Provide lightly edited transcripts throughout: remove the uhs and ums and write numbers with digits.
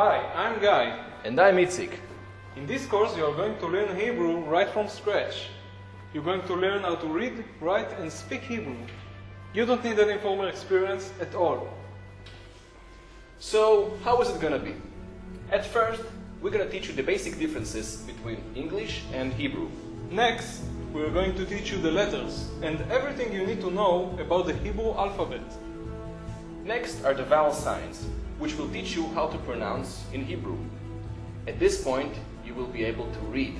Hi, I'm Guy. And I'm Itzik. In this course you are going to learn Hebrew right from scratch. You're going to learn how to read, write and speak Hebrew. You don't need any formal experience at all. So, how is it gonna be? At first, we're gonna teach you the basic differences between English and Hebrew. Next, we're going to teach you the letters and everything you need to know about the Hebrew alphabet. Next are the vowel signs, which will teach you how to pronounce in Hebrew. At this point, you will be able to read.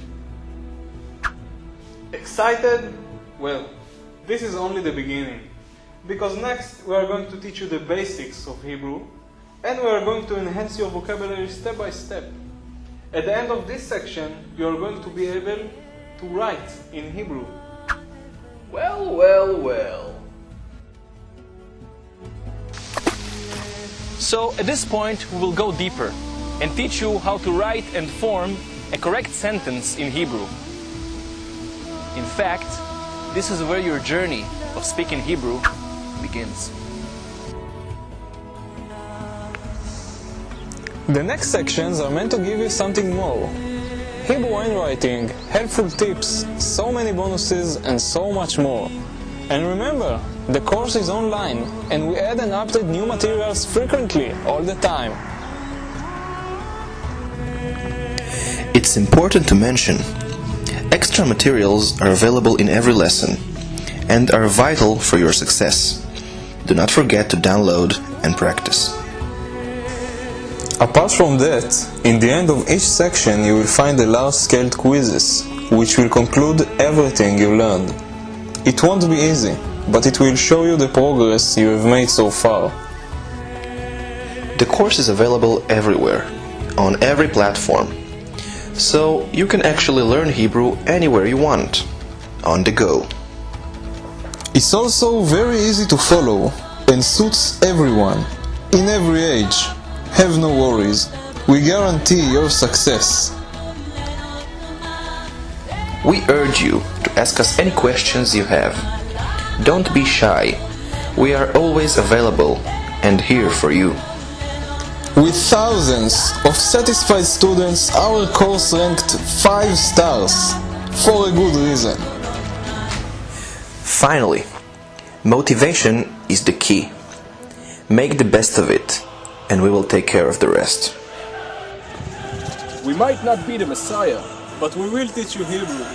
Excited? Well, this is only the beginning. Because next we are going to teach you the basics of Hebrew and we are going to enhance your vocabulary step by step. At the end of this section, you are going to be able to write in Hebrew. Well, well, well. So, at this point, we will go deeper and teach you how to write and form a correct sentence in Hebrew. In fact, this is where your journey of speaking Hebrew begins. The next sections are meant to give you something more. Hebrew handwriting, helpful tips, so many bonuses and so much more. And remember, the course is online and we add and update new materials frequently, all the time. It's important to mention, extra materials are available in every lesson and are vital for your success. Do not forget to download and practice. Apart from that, in the end of each section you will find the large-scale quizzes, which will conclude everything you learned. It won't be easy, but it will show you the progress you have made so far. The course is available everywhere, on every platform, so you can actually learn Hebrew anywhere you want, on the go. It's also very easy to follow and suits everyone, in every age. Have no worries, we guarantee your success. We urge you to ask us any questions you have. Don't be shy, we are always available and here for you. With thousands of satisfied students, our course ranked 5 stars, for a good reason. Finally, motivation is the key. Make the best of it, and we will take care of the rest. We might not be the Messiah, But we will teach you Hebrew.